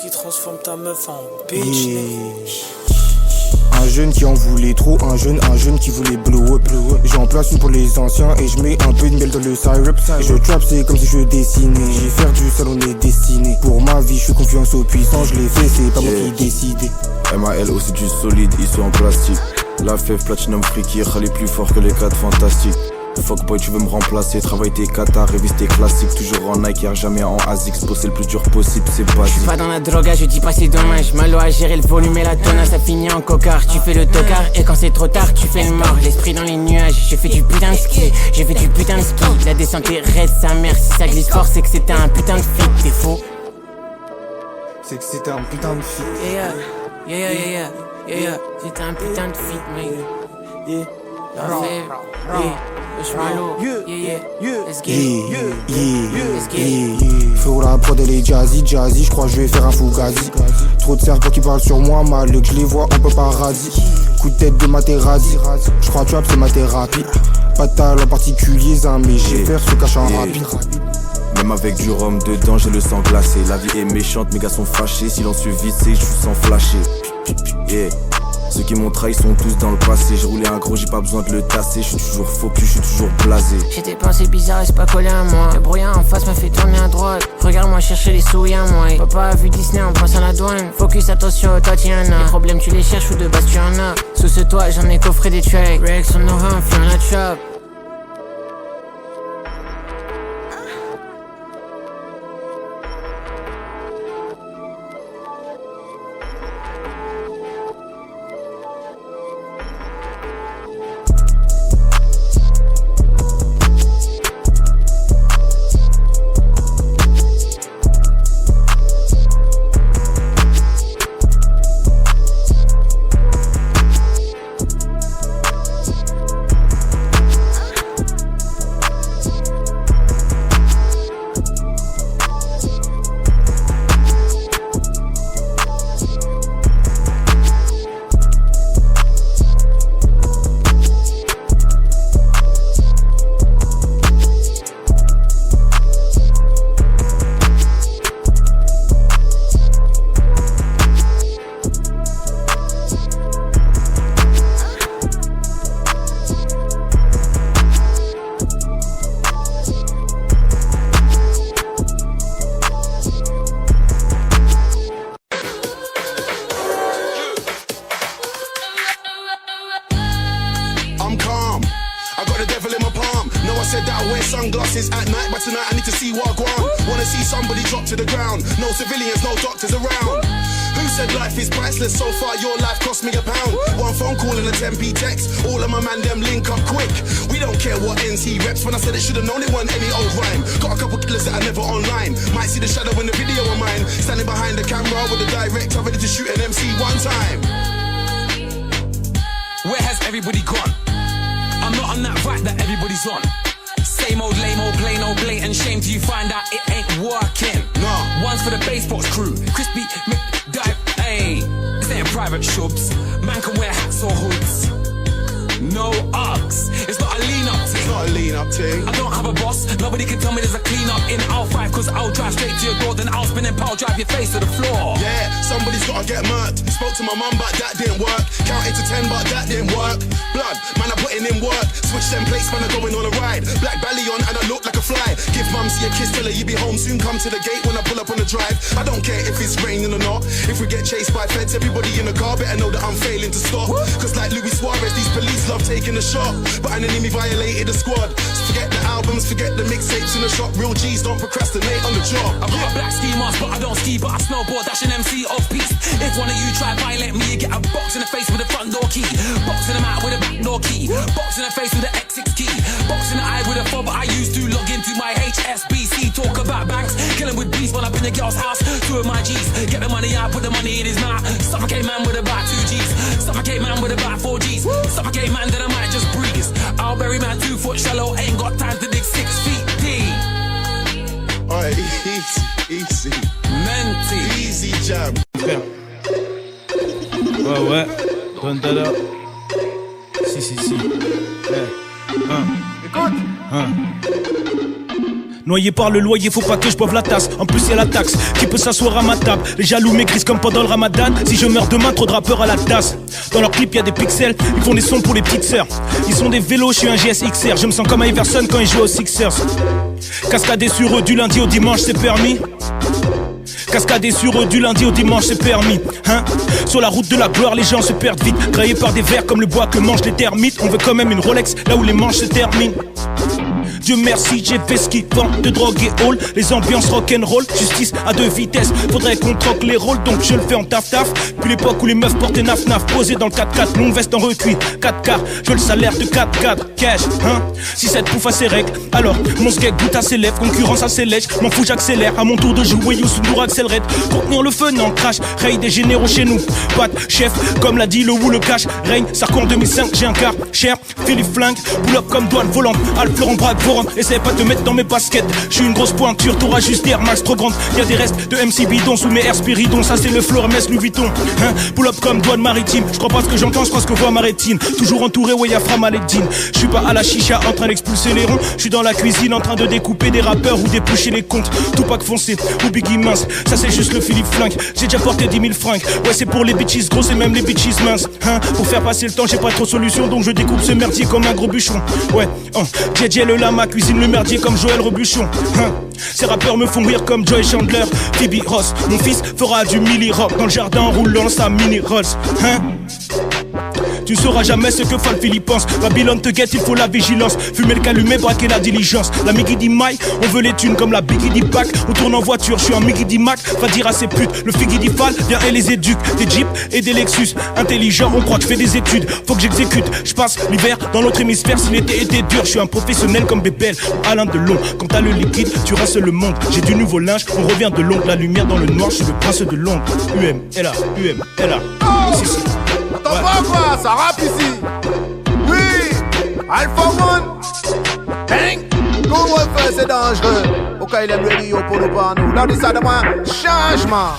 qui transforme ta meuf en bitch. Un jeune qui en voulait trop, un jeune qui voulait blow up. J'en place une pour les anciens et je mets un peu de miel dans le syrup. Je trap, c'est comme si je dessinais. J'ai faire du salon est destiné. Pour ma vie, je suis confiance au puissant, je l'ai fait, c'est pas moi qui décidais. MAL aussi du solide, ils sont en plastique. La fève platinum freaky, râler plus fort que les 4 fantastiques. Fuckboy, tu veux me remplacer, travaille tes katas, révise tes classiques. Toujours en Nike, jamais en ASICS, bosser le plus dur possible, c'est basique. J'suis pas dans la drogue, je dis pas c'est dommage. Malo à gérer le volume et la tonne, ça finit en cocard. Tu fais le tocard et quand c'est trop tard, tu fais le mort. L'esprit dans les nuages, j'ai fait du putain de ski. J'ai fait du putain de ski. La descente est raide, sa mère, si ça glisse fort, c'est que c'était un putain de feat. T'es faux. C'est que c'était un putain de feat. Yeah. C'était un putain de feat, mec. Yeah. La fève, Wesh Malo, let's get it. Frérot la prod elle est jazzy, j'crois je vais faire un fugazi. Trop de serpents qui parlent sur moi, mal que je les vois un peu paradis. Coup de tête de Materazzi, j'crois trap c'est ma thérapie. Pas de talent particulier, mais j'ai faire ce cache en rapide. Même avec du rhum dedans, j'ai le sang glacé. La vie est méchante, mes gars sont fâchés. Silencieux vissé, je vous sens flasher. Yeah. Ceux qui m'ont trahi sont tous dans le passé. J'ai roulé un gros, j'ai pas besoin de le tasser. Je suis toujours focus, je suis toujours blasé. J'ai des pensées bizarres et c'est pas collé à moi. Le brouillard en face me fait tourner à droite. Regarde-moi chercher les souilles à moi. Papa a vu Disney en passant la douane. Focus, attention, toi t'y en as. Les problèmes tu les cherches ou de base tu en as. Sous ce toit j'en ai coffré des tracks. Rex on aura un flanc la trap. Sunglasses at night, but tonight I need to see what I want. Wanna see somebody drop to the ground. No civilians, no doctors around. Who said life is priceless? So far your life cost me £1. One phone call and a 10p text. All of my man them link up quick. We don't care what NC reps. When I said it, should've known it wasn't any old rhyme. Got a couple killers that are never online. Might see the shadow in the video of mine. Standing behind the camera with the director ready to shoot an MC one time. Where has everybody gone? I'm not on that vibe that everybody's on. Same old lame old plain old blatant shame till you find out it ain't working. No. One's for the Basebox crew, Crispy McDive, ayy. This ain't private shubs, man can wear hats or hoods. No Uggs, it's not a lean up thing. It's not a lean up thing. I don't have a boss, nobody can tell me there's a clean up in R5. Cause I'll drive straight to your door, then I'll spin and power drive your face to the floor. Yeah, somebody's gotta get murked. Spoke to my mum but that didn't work. Counted to 10 but that didn't work. Blood, man I'm putting in work. Switch them plates, man I'm going on a ride. Black belly on and I look like a fly. Give mumsy a kiss, tell her you be home soon. Come to the gate when I pull up on the drive. I don't care if it's raining or not. If we get chased by feds, everybody in the car better know that I'm failing to stop. Cause like Luis Suarez, these police love taking a shot. But an enemy violated the squad. So forget the albums, forget the mixtapes in the shop. Real G's don't procrastinate on the job. I've got a black ski mask, but I don't ski, but I snowboard, dash an MC off piece. If one of you try violate me, you get a box in the face with a front door key. Box in the mouth with a back door key. Box in the face with an X6 key. Box in the eye with a fob I used to log into my HSBC. Talk about banks, killing with beats when up in the girl's house. 2 of my G's, get the money out, put the money in his mouth. Suffocate man with about 2 G's. Suffocate man with about 4 G's. Suffocate man that I might just breeze. I'll bury man 2 foot shallow, ain't got time to dig 6 feet deep. Alright, easy. Menti. Easy jam. Ouais, Dondada. Si. Écoute. Noyé par le loyer, faut pas que je boive la tasse. En plus y'a la taxe, qui peut s'asseoir à ma table. Les jaloux m'écrisent comme pendant le ramadan. Si je meurs demain, trop de rappeurs à la tasse. Dans leur clip y'a des pixels, ils font des sons pour les petites sœurs. Ils sont des vélos, je suis un GSXR. Je me sens comme Iverson quand il joue aux Sixers. Cascader sur eux du lundi au dimanche, c'est permis. Cascader sur eux du lundi au dimanche, c'est permis, hein. Sur la route de la gloire, les gens se perdent vite. Graillés par des vers comme le bois que mangent les termites. On veut quand même une Rolex, là où les manches se terminent. Dieu merci, j'ai fait ce qu'ils vendent de drogue et hall. Les ambiances rock'n'roll, justice à 2 vitesses. Faudrait qu'on troque les rôles, donc je le fais en taf-taf. Puis l'époque où les meufs portaient naf-naf. Posé dans le 4x4, longue veste en recuit 4K, je veux le salaire de 4-4 cash, hein. Si cette pouffe a ses règles, alors mon skate goûte à ses lèvres. Concurrence à ses lèches, m'en fous j'accélère. À mon tour de jouer, Youssou N'Dour accélère. Contenir le feu, non crash, raid des généraux chez nous. Pas de chef, comme l'a dit le Wou, le cash. Règne, Sarko en 2005, j'ai un car cher. Philippe Flingue, pull up comme douane volante. Alpes Laurent Braque, essaie pas de me mettre dans mes baskets. Je suis une grosse pointure, t'auras juste des Air Max trop grande. Y'a des restes de MC bidon sous mes Air Spiridon. Ça c'est le flow Hermès Louis Vuitton, hein. Pull up comme douane maritime. Je crois pas ce que j'entends, je crois ce que voit ma rétine. Toujours entouré, ouais y'a Fra Maledine. Je suis pas à la chicha en train d'expulser les ronds. Je suis dans la cuisine en train de découper des rappeurs ou d'éplucher les comptes. Tupac foncé ou Biggie mince. Ça c'est juste le Philippe Flingue. J'ai déjà porté 10 000 fringues. Ouais c'est pour les bitches grosses et même les bitches minces, hein. Pour faire passer le temps j'ai pas trop de solution. Donc je découpe ce merdier comme un gros bûcheron. Ouais, JJ le lama cuisine le merdier comme Joël Robuchon, hein. Ces rappeurs me font rire comme Joy Chandler, Phoebe Ross. Mon fils fera du milli-rock dans le jardin en roulant sa mini Rolls, hein. Tu ne sauras jamais ce que Fal Philippe pense. Babylone te guette, il faut la vigilance. Fumer le calumet, braquer la diligence. La Miggy Maï, on veut les thunes comme la Biggie Pack. On tourne en voiture, je suis un Miggy Mac. Va dire à ces putes, le Figgy Fall vient et les éduque. Des Jeeps et des Lexus. Intelligent, on croit que je fais des études. Faut que j'exécute, je passe l'hiver dans l'autre hémisphère. Si l'été était dur, je suis un professionnel comme Bébel ou Alain Delon. Quand t'as le liquide, tu rinces le monde. J'ai du nouveau linge, on revient de l'ombre. La lumière dans le noir, je suis le prince de l'ombre. UM, elle a, UM, elle a. Si, si. Attends pas quoi, ça rappe ici. Oui, Alpha One. Bang. Comment on fait, c'est dangereux. Au cas il aime le Rio pour nous par nous. Là, dit ça de moi, changement.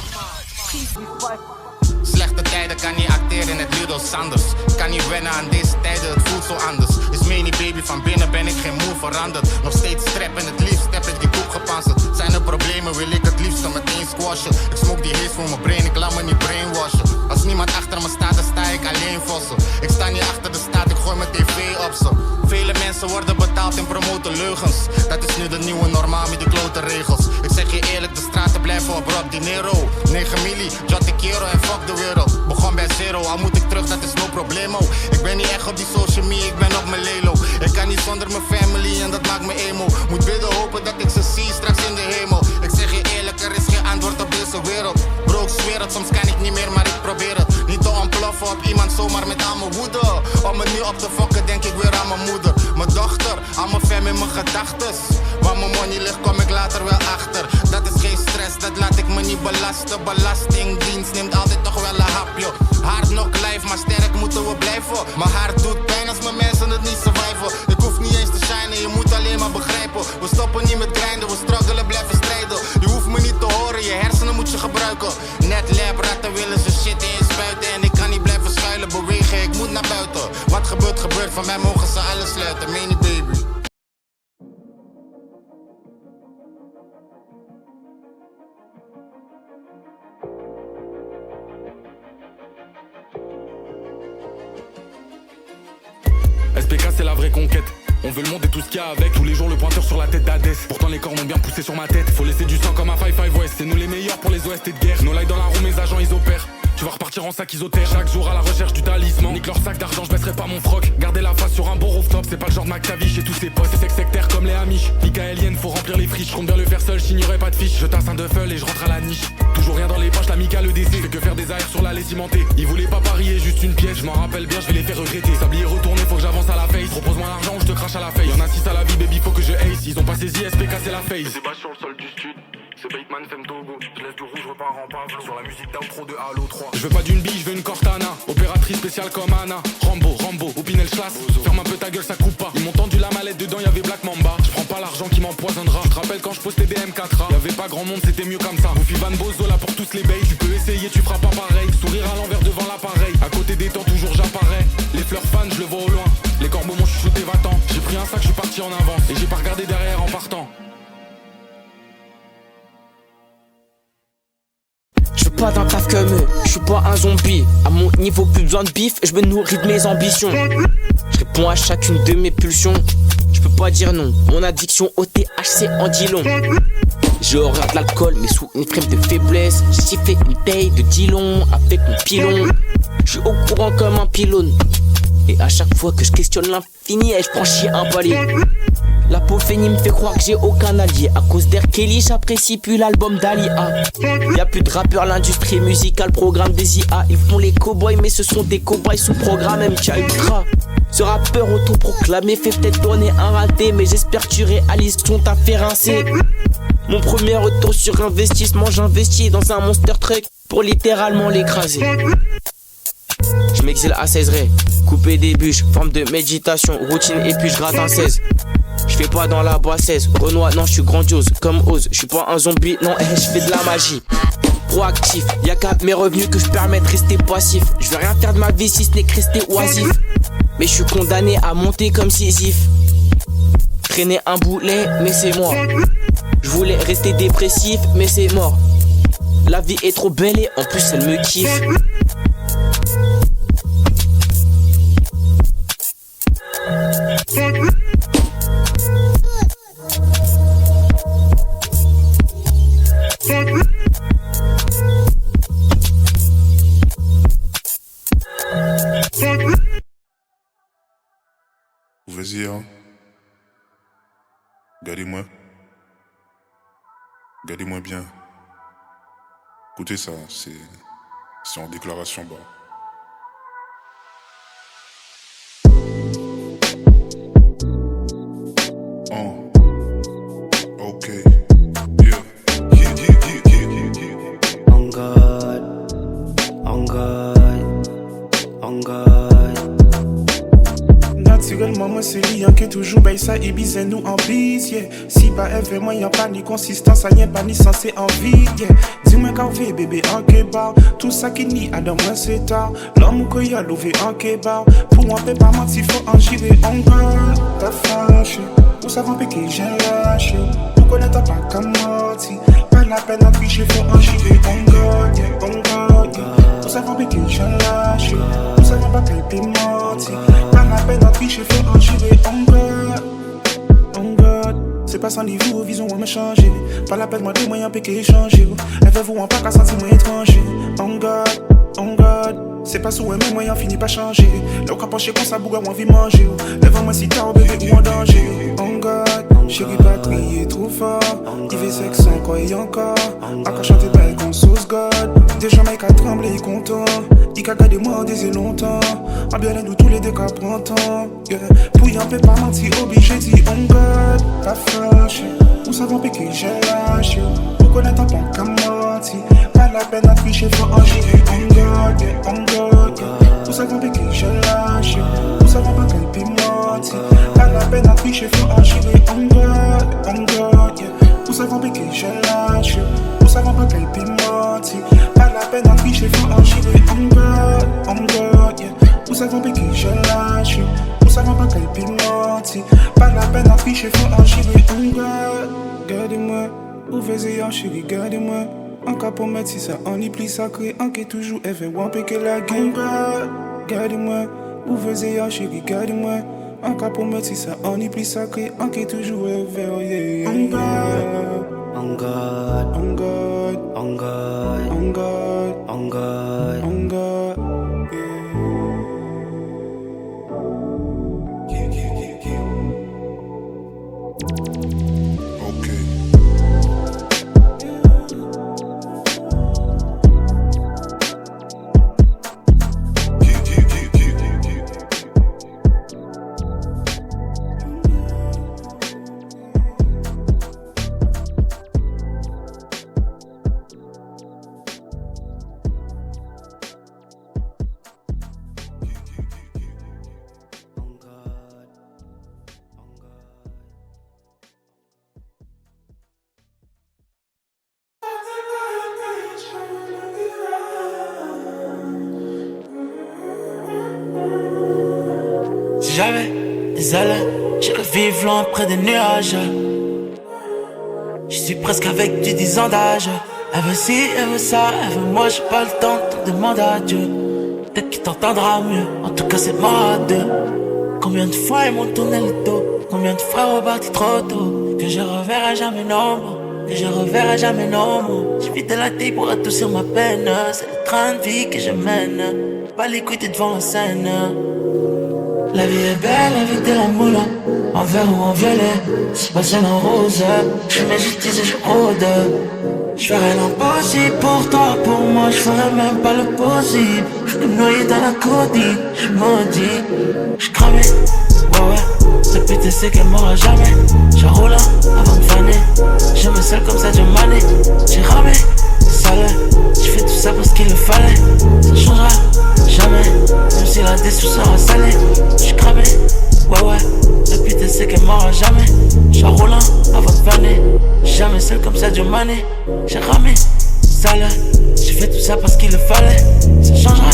Slechte tijden kan niet acteren in het Ludo Sanders. Kan niet wennen aan deze tijden, het voelt zo anders. Is mini baby, van binnen ben ik geen moe veranderd. Nog steeds strap en het liefst heb ik die koek gepanzerd. Zijn er problemen wil ik het liefst meteen squashen. Ik smoke die haze voor mijn brain, ik laat me niet brainwashen. Als niemand achter me staat, dan sta ik alleen vossen. Ik sta niet achter de staat, ik gooi mijn tv op ze. Vele mensen worden betaald en promoten leugens. Dat is nu de nieuwe normaal met die klote regels. Ik zeg je eerlijk, de straten blijven op Rob Di Niro. 9 milli, Jotti Kero en fuck de wereld. Begon bij zero, al moet ik terug, dat is no problemo. Ik ben niet echt op die social media, ik ben op mijn lelo. Ik kan niet zonder mijn family en dat maakt me emo. Moet bidden, hopen dat ik ze zie straks in de hemel. Ik zeg je eerlijk, er is geen antwoord op deze wereld. Bro, ik zweer het, soms kan ik niet meer, maar ik probeer het. Niet te ontploffen op iemand zomaar met aan mijn woede. Om me nu op te fokken, denk ik weer aan mijn moeder. Mijn dochter, aan mijn fam in mijn gedachtes. Waar mijn money ligt, kom ik later wel achter. Dat is geen stress, dat laat ik me niet belasten. Belastingdienst neemt altijd toch wel een hapje. Hard knock life, maar sterk moeten we blijven. Mijn hart doet pijn als mijn mensen het niet surviven. Ik hoef niet eens te shinen, je moet alleen maar begrijpen. We stoppen niet met grinden, we struggelen, blijven strijden. Je hoeft me niet te horen, je hersenen moet je gebruiken. Net lab, ratten willen ze shit in spuiten. En ik kan niet blijven schuilen, bewegen, ik moet naar buiten. Wat gebeurt, gebeurt, van mij mogen ze alles sluiten, meen je baby. SPK c'est la vraie conquête. On veut le monde et tout ce qu'il y a avec. Tous les jours le pointeur sur la tête d'Hadès. Pourtant les corps m'ont bien poussé sur ma tête. Faut laisser du sang comme un 5-5 West. C'est nous les meilleurs pour les OST de guerre. Nos lights dans la roue, mes agents ils opèrent. Tu vas repartir en sac isotère. Chaque jour à la recherche du talisman. Nique leur sac d'argent, je baisserai pas mon froc. Garder la face sur un beau rooftop. C'est pas le genre de McTavish et tous ses potes. C'est sectaire comme les Amish. Michaelienne, faut remplir les friches. Je compte bien le faire seul, j'ignorais pas de fiche. Je tasse un duffel et je rentre à la niche. Toujours rien dans les poches, l'amica le DC. Fait que faire des AR sur la lait cimentée. Ils voulaient pas parier, juste une pièce. Je m'en rappelle bien, je vais les faire regretter. Sablier retourné, faut que j'avance à la face. Propose-moi l'argent ou je te crache à la face. Y'en a 6 à la vie, baby, faut que je ace. Ils ont pas saisi SPK, c'est la face. C'est bas sur le sol du stud. C'est Bateman, Femme Togo. Je laisse du rouge, je repars en pavlo. Sur la musique d'outro de Halo 3. Je veux pas d'une bille, je veux une Cortana. Opératrice spéciale comme Anna. Rambo, Opinel Schlass. Ferme un peu ta gueule, ça coupe pas. Ils m'ont tendu la mallette, dedans y'avait Black Mamba. Je prends pas l'argent qui m'empoisonnera. Tu te rappelles quand je postais des M4A? Y'avait pas grand monde, c'était mieux comme ça. Bouffi Van Bozo là pour tous les bails. Tu peux essayer, tu feras pas pareil. Sourire à l'envers devant l'appareil. À côté des temps, toujours j'apparais. Les fleurs fans, je le vois au loin. Les corbeaux m'ont chuchoté va-t'en. J'ai pris un sac, je suis parti en avance. Et j'ai pas regardé derrière en partant. pas d'un taf comme eux, je suis pas un zombie. À mon niveau, plus besoin de bif, je me nourris de mes ambitions. Je réponds à chacune de mes pulsions. Je peux pas dire non, mon addiction au THC en dit long. J'ai horreur de l'alcool, mais sous une crème de faiblesse. J'ai fait une taille de Dillon avec mon pilon. Je suis au courant comme un pylône. Et à chaque fois que je questionne l'infini, je franchis un palier. L'apophénie me fait croire que j'ai aucun allié. À cause d'R. Kelly, j'apprécie plus l'album d'Alia. Y'a plus de rappeurs, l'industrie musicale, programme des IA. Ils font les cowboys, mais ce sont des cowboys sous programme MK Ultra. Ce rappeur autoproclamé fait peut-être tourner un raté, mais j'espère que tu réalises ton taf fait rincer. Mon premier retour sur investissement, j'investis dans un monster truck pour littéralement l'écraser. Je m'exile à 16 raies, couper des bûches, forme de méditation, routine et puis je gratte un 16. Je fais pas dans la boisseuse, Renoir, non je suis grandiose, comme Oz, je suis pas un zombie, non je fais de la magie. Proactif, y'a qu'à mes revenus que je permets de rester passif. Je vais rien faire de ma vie si ce n'est que rester oisif. Mais je suis condamné à monter comme Sisyphe. Traîner un boulet, mais c'est moi. Je voulais rester dépressif, mais c'est mort. La vie est trop belle et en plus elle me kiffe. Vas-y, hein. Regardez-moi. Regardez-moi bien. Écoutez ça, c'est en déclaration bas. Ok. Yeah. On God. On God. On God. Naturellement, moi c'est liant que toujours bail ça et bise nous en bise, yeah. Si pas événement, y'a pas ni consistance, y'a pas ni sensé envie, yeah. Dis-moi qu'en fait bébé en kebab, tout ça qui nie à dans moi c'est tard. L'homme que y'a levé en kebab, pour moi pas mentir, faut en girer. On God, t'as fâché, pour savoir que j'ai lâché, pour connaître pas comme morti, pas la peine à tricher, faut en girer. On God, yeah, on God, yeah. Pour savoir que j'ai lâché, pour savoir pas que t'es morti, pas la peine à tricher, faut en girer. On God, c'est pas sans niveau, vision on m'a changé. Pas la peine moi de moyens péquer échanger. Elle veut vous en pas qu'à sentir moi étranger. On God, c'est pas sous mes moyens fini pas changer. Là où qu'à pencher comme ça bouga moi envie manger. Lève moi si t'as bébé ou en danger. On God, chérie pas crier trop fort. Il fait sexe encore et encore. Encore chanter belle comme sauce God. Déjà mec a tremblé content. Il a gardé moi en désir longtemps. En bien nous tous les deux qu'à prendre temps, yeah. Pour y en peut pas mentir, obligé dit on God. T'as fâché, pour savoir que j'ai lâché. Pour connaître un bon comme menti, pas la peine à tricher, faut en girer. On God, yeah, on God, yeah. Pour savoir que j'ai lâché, pour savoir pas qu'elle peut mentir, pas la peine à tricher, faut en girer. On God, yeah. Pour savoir que j'ai lâché, pour savoir pas qu'elle peut mentir, pas la peine à tricher, faut en girer. On God, yeah. Pour savoir que j'ai lâché, pour savoir pas qu'elle peut mentir, pas la peine à tricher, faut en girer. On God, gardez-moi, ouvrez-y en chérie, gardez-moi. Encore pour mettre si ça en est plus sacré, en qui toujours effet, ou en que la game. Gardez-moi, ouvrez-y en chérie, gardez-moi. Encore pour mettre si ça en est plus sacré, en qui toujours effet, oh yeah. On God, on God, on God, on God, on God, on God, J'avais des ailes, j'irais vivre loin près des nuages. Je suis presque avec du 10 ans d'âge. Elle veut ci, elle veut ça, elle veut moi, j'ai pas le temps, tout demande à Dieu. Peut-être qu'il t'entendra mieux, en tout cas c'est mort à deux. Combien de fois ils m'ont tourné le dos, combien de fois reparti trop tôt. Que je reverrai jamais non, que je reverrai jamais non. J'ai vidé la tête pour adoucir ma peine. C'est le train de vie que je mène, pas les couilles devant la scène. La vie est belle avec de la moula, en vert ou en violet, c'est pas celle en rose. Je mets justice et je rôde. Je ferai l'impossible pour toi, pour moi, je ferai même pas le possible. Je me noyer dans la codie, je maudis, je cramé, ouais. La pute c'est qu'elle m'aura jamais. J'ai roulé avant de faner. Je me sers comme ça de mané. J'ai ramé, sale. J'ai fait tout ça parce qu'il le fallait. Ça changera jamais, même si la déçu sera salée. J'suis cramé, ouais. La pute c'est qu'elle m'aura jamais. J'ai roulé avant de faner. Jamais seul comme ça de mané. J'ai ramé, sale. J'ai fait tout ça parce qu'il le fallait. Ça changera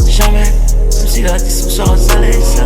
jamais, même si la déçu sera salée. Son.